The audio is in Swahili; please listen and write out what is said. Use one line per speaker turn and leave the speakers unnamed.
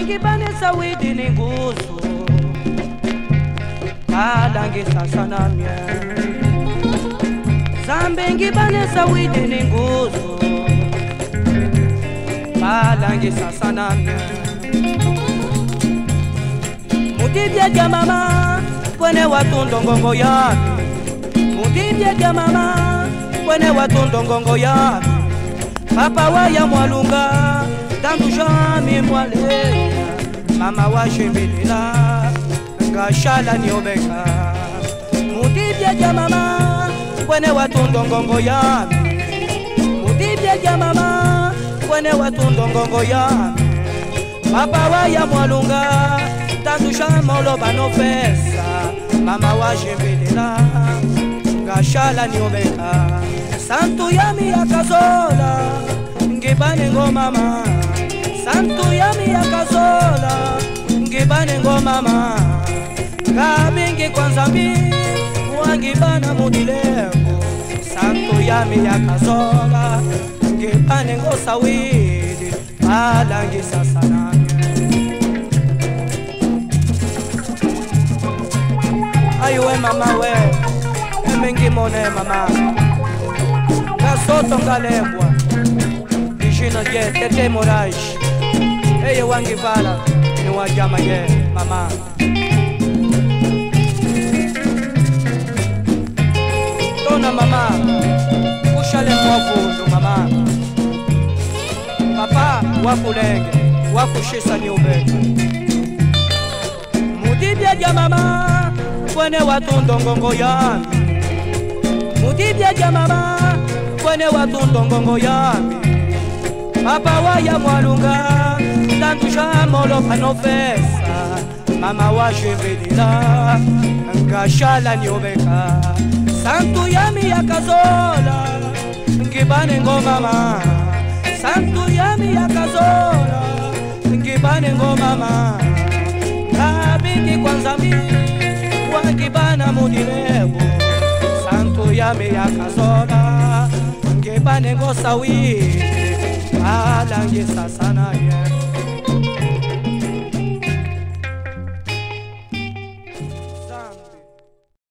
ngibane sawidi ninguzo kala ngisasana mye zambe ngibane sawidi ninguzo kala ngisasana mye mudibye ja mama kwene watundo ngongo yami mudibye ja mama kwene watundo ngongo yami papa waya mwalunga tangu jami mwale mama wa shimbilila ngashala niobeka mudibye ja mama kwene watundo ngongo yami mudibye ja mama kwene watundo ngongo yami papa waya mwalunga tangu jamolo banofesa mama wa shimbilila ngashala niobeka santu yami yakazola ngibane ngomama santu yami yakazola ngibane ngomama ngabingi kwanza mbi wangibana mudilembo santu yami yakazola ngibane ngosawidi ala ngisasana ayuwe mama we emengimone mama kasoto ngalembwa ishino je tete moraji eye wangivala ni wajama ye mama tona mama kushale mwavundo mama papa wakulenge wakushisa ni ubeka mudibya ja mama kwene watundo ngongo yami mudibya ja mama kwene watundo ngongo yami papa waya mwalunga tangu jamolo panofesa mama wa shimbilila ngashala niobeka santu yami yakazola ngibane ngomama santu yami yakazola ngibane ngomama ngabingi kwanza mi wangibana mudilebo santu yami yakazola ngibane ngosawidi ala ngisasana ye